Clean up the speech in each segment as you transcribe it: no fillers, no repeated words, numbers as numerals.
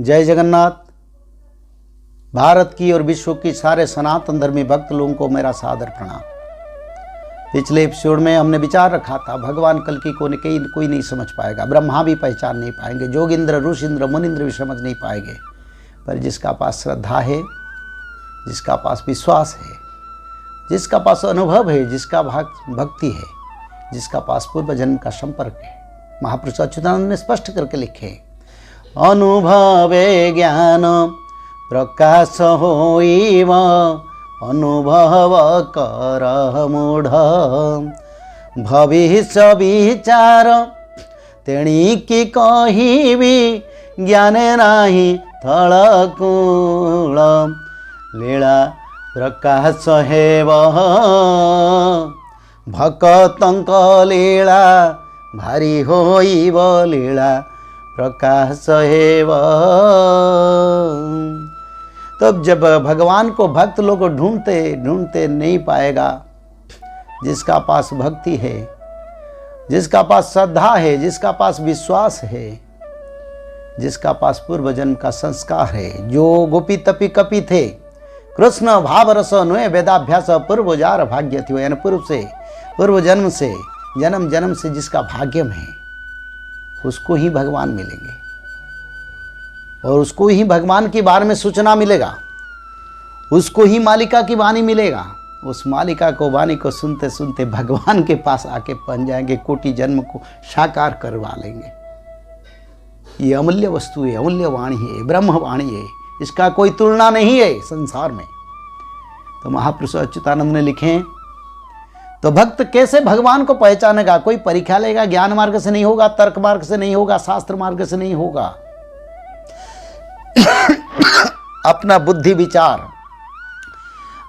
जय जगन्नाथ। भारत की और विश्व की सारे सनातन धर्मी भक्त लोगों को मेरा सादर प्रणाम। पिछले एपिसोड में हमने विचार रखा था भगवान कल्कि को कोई नहीं समझ पाएगा, ब्रह्मा भी पहचान नहीं पाएंगे, जोगिंद्र ऋषिंद्र मुनिंद्र भी समझ नहीं पाएंगे। पर जिसका पास श्रद्धा है, जिसका पास विश्वास है, जिसका पास अनुभव है, जिसका भक्ति है, जिसका पास पूर्व जन्म का संपर्क है, महापुरुष अच्युतानंद ने स्पष्ट करके लिखे, अनुभवे ज्ञान प्रकाश होइव, अनुभव कर मूढ़, भविष्य विचार तेणिकी कहिबी, ज्ञान नाही थलकूल, लीला प्रकाश हेव भक्तंक लीला, भारी होइब लीला प्रकाश हेव। तब जब भगवान को भक्त लोग ढूंढते ढूंढते नहीं पाएगा, जिसका पास भक्ति है, जिसका पास श्रद्धा है, जिसका पास विश्वास है, जिसका पास पूर्व जन्म का संस्कार है, जो गोपी तपी कपि थे, कृष्ण भाव रस नुए वेदाभ्यास पूर्व जार भाग्य थी, यानी पूर्व जन्म से जन्म जन्म से जिसका भाग्यम है, उसको ही भगवान मिलेंगे और उसको ही भगवान के बारे में सूचना मिलेगा, उसको ही मालिका की वाणी मिलेगा। उस मालिका को वाणी को सुनते सुनते भगवान के पास आके पहुंच जाएंगे, कोटि जन्म को साकार करवा लेंगे। ये अमूल्य वस्तु है, अमूल्य वाणी है, ब्रह्म वाणी है, इसका कोई तुलना नहीं है संसार में। तो महापुरुष अच्युतानंद ने लिखे, तो भक्त कैसे भगवान को पहचानेगा? कोई परीक्षा लेगा, ज्ञान मार्ग से नहीं होगा, तर्क मार्ग से नहीं होगा, शास्त्र मार्ग से नहीं होगा। अपना बुद्धि विचार,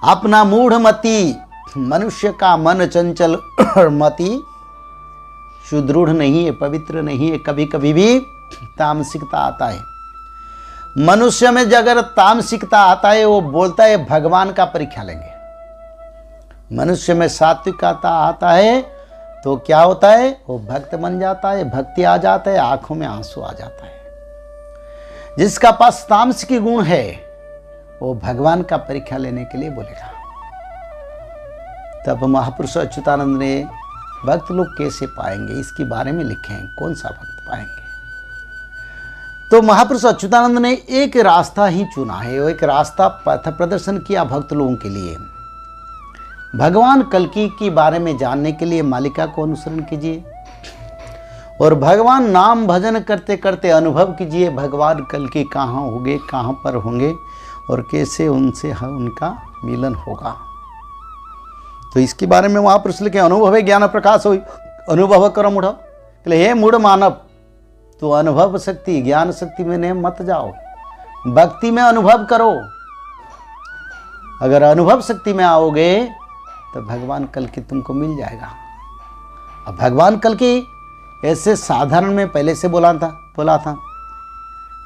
अपना मूढ़ मति, मनुष्य का मन चंचल और मति सुदृढ़ नहीं है, पवित्र नहीं है, कभी कभी भी तामसिकता आता है। मनुष्य में अगर तामसिकता आता है, वो बोलता है भगवान का परीक्षा लेंगे। मनुष्य में सात्विकता आता है तो क्या होता है? वो भक्त बन जाता है, भक्ति आ जाता है, आंखों में आंसू आ जाता है। जिसका पास तामसिक गुण है, वो भगवान का परीक्षा लेने के लिए बोलेगा। तब महापुरुष अच्युतानंद ने भक्त लोग कैसे पाएंगे, इसके बारे में लिखे हैं, कौन सा भक्त पाएंगे। तो महापुरुष अच्युतानंद ने एक रास्ता ही चुना है, वो एक रास्ता पथ प्रदर्शन किया भक्त लोगों के लिए। भगवान कल्कि के बारे में जानने के लिए मालिका को अनुसरण कीजिए और भगवान नाम भजन करते करते अनुभव कीजिए भगवान कल्कि कहाँ होंगे, कहाँ पर होंगे और कैसे उनसे उनका मिलन होगा। तो इसके बारे में महापुरुष लिखे, अनुभव ज्ञान प्रकाश हो, अनुभव करो मूढ़। हे मूढ़ मानव, तो अनुभव शक्ति ज्ञान शक्ति में नहीं मत जाओ, भक्ति में अनुभव करो। अगर अनुभव शक्ति में आओगे तो भगवान कल्कि तुमको मिल जाएगा। अब भगवान कल्कि ऐसे साधारण में पहले से बोला था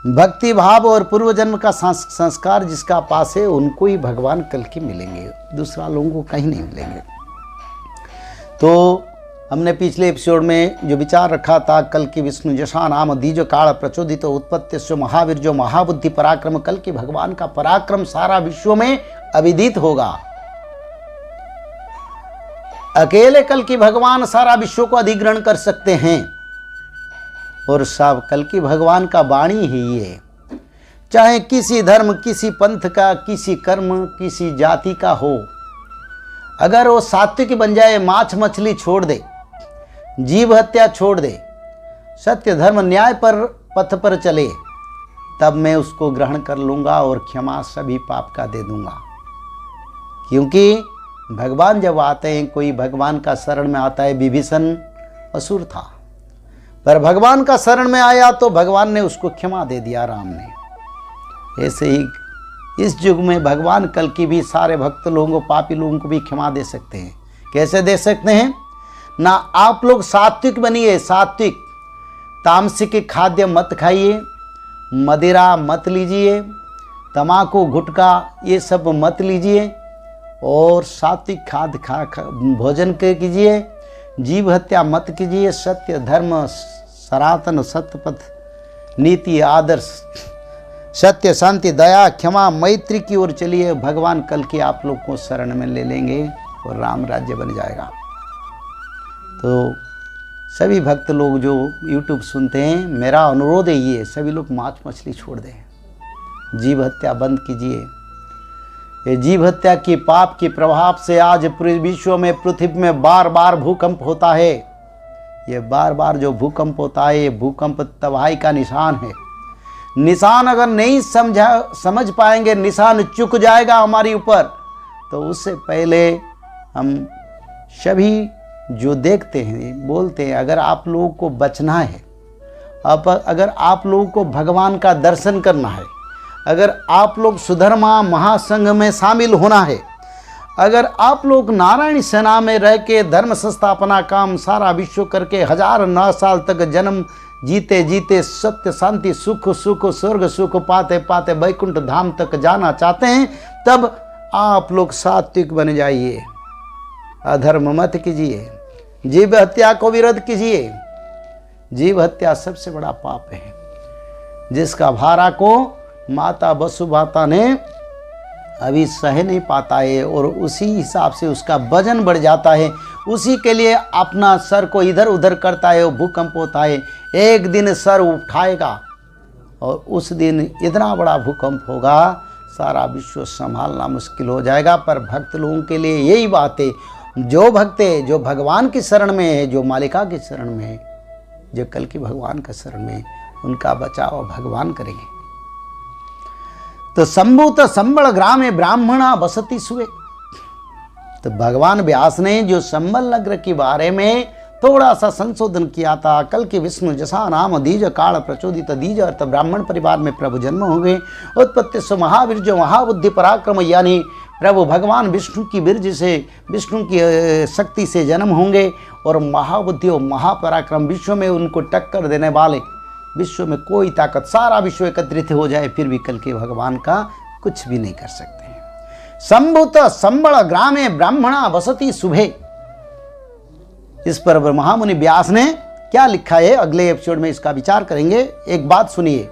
भक्ति भाव और पूर्व जन्म का संस्कार जिसका पास है, उनको ही भगवान कल्कि मिलेंगे, दूसरा लोगों को कहीं नहीं मिलेंगे। तो हमने पिछले एपिसोड में जो विचार रखा था, कल्कि विष्णु जशा नाम दीज काल प्रचोदित उत्पत्ति महावीर, जो महाबुद्धि पराक्रम कल्कि भगवान का पराक्रम सारा विश्व में अविदित होगा। अकेले कल्कि भगवान सारा विश्व को अधिग्रहण कर सकते हैं और सब कल्कि भगवान का वाणी ही है। चाहे किसी धर्म, किसी पंथ का, किसी कर्म, किसी जाति का हो, अगर वो सात्विक बन जाए, मांस मछली छोड़ दे, जीव हत्या छोड़ दे, सत्य धर्म न्याय पर पथ पर चले, तब मैं उसको ग्रहण कर लूंगा और क्षमा सभी पाप का दे दूंगा। क्योंकि भगवान जब आते हैं, कोई भगवान का शरण में आता है, विभीषण असुर था पर भगवान का शरण में आया तो भगवान ने उसको क्षमा दे दिया, राम ने। ऐसे ही इस युग में भगवान कल्कि भी सारे भक्त लोगों को, पापी लोगों को भी क्षमा दे सकते हैं। कैसे दे सकते हैं? ना आप लोग सात्विक बनिए, सात्विक, तामसिक खाद्य मत खाइए, मदिरा मत लीजिए, तमाकू गुटखा ये सब मत लीजिए और सात्विक खाद्य भोजन कीजिए, जीव हत्या मत कीजिए, सत्य धर्म सनातन सत्यपथ नीति आदर्श सत्य, शांति, दया, क्षमा, मैत्री की ओर चलिए। भगवान कल की आप लोग को शरण में ले लेंगे और राम राज्य बन जाएगा। तो सभी भक्त लोग जो YouTube सुनते हैं, मेरा अनुरोध है ये, सभी लोग मांस मछली छोड़ दें, जीव हत्या बंद कीजिए। ये जीव हत्या की पाप के प्रभाव से आज पूरे विश्व में, पृथ्वी में बार बार भूकंप होता है। ये बार बार जो भूकंप होता है, ये भूकंप तबाही का निशान है। निशान अगर नहीं समझ पाएंगे, निशान चुक जाएगा हमारे ऊपर। तो उससे पहले हम सभी जो देखते हैं, बोलते हैं, अगर आप लोगों को बचना है, अगर आप लोगों को भगवान का दर्शन करना है, अगर आप लोग सुधर्मा महासंघ में शामिल होना है, अगर आप लोग नारायण सेना में रह के धर्म संस्थापना काम सारा विश्व करके 1009 साल तक जन्म जीते जीते सत्य, शांति, सुख स्वर्ग सुख पाते पाते वैकुंठ धाम तक जाना चाहते हैं, तब आप लोग सात्विक बन जाइए, अधर्म मत कीजिए, जीव हत्या को विरोध कीजिए। जीव हत्या सबसे बड़ा पाप है, जिसका भारा को माता वसुमाता ने अभी सह नहीं पाता है और उसी हिसाब से उसका वजन बढ़ जाता है। उसी के लिए अपना सर को इधर उधर करता है, वो भूकंप होता है। एक दिन सर उठाएगा और उस दिन इतना बड़ा भूकंप होगा, सारा विश्व संभालना मुश्किल हो जाएगा। पर भक्त लोगों के लिए यही बात है, जो भक्त है, जो भगवान की शरण में है, जो मालिका की शरण में है, जो कल की भगवान का शरण में, उनका बचाव भगवान करेंगे। तो संभूत संबल ग्रामे ब्राह्मणा बसती सुवे। तो भगवान व्यास ने जो संबल नगर के बारे में थोड़ा सा संशोधन किया था, कल के विष्णु जसा नाम दीज काल प्रचोदित दीज अर्थ ब्राह्मण परिवार में प्रभु जन्म हो गए। उत्पत्ति से महावीर जो महाबुद्धि पराक्रम, यानी प्रभु भगवान विष्णु की बीर्ज से, विष्णु की शक्ति से जन्म होंगे और महाबुद्धि और महापराक्रम, विश्व में उनको टक्कर देने वाले, विश्व में कोई ताकत, सारा विश्व एकत्रित हो जाए फिर भी कल के भगवान का कुछ भी नहीं कर सकते हैं। संभूत संबल ग्रामे ब्राह्मणा बसती शुभे। इस पर महामुनि व्यास ने क्या लिखा है, अगले एपिसोड में इसका विचार करेंगे। एक बात सुनिए,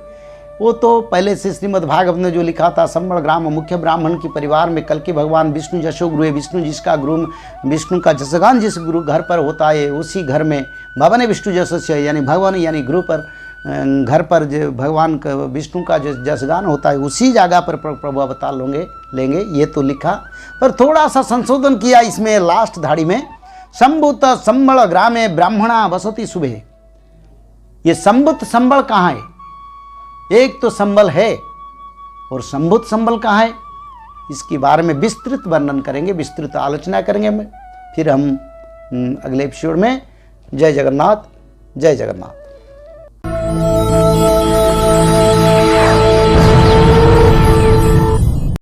वो तो पहले से श्रीमद् भागवत ने जो लिखा था, संबल ग्राम मुख्य ब्राह्मण के परिवार में कल के भगवान विष्णु जशो गुरु है। विष्णु जिसका गुरु, विष्णु का जसगान जिस गुरु घर पर होता है, उसी घर में भवन विष्णु जसोस्य, यानी भगवान यानी गुरु पर, घर पर जो भगवान का विष्णु का जो जसगान होता है, उसी जगह पर प्रभु अवतार लेंगे। ये तो लिखा, पर थोड़ा सा संशोधन किया इसमें लास्ट धाड़ी में, संभूत संबल ग्रामे ब्राह्मणा बसती शुभे। ये संभूत संबल कहाँ है? एक तो संबल है और संभूत संबल कहाँ है, इसके बारे में विस्तृत वर्णन करेंगे, विस्तृत आलोचना करेंगे। फिर हम अगले एपिसोड में। जय जगन्नाथ, जय जगन्नाथ।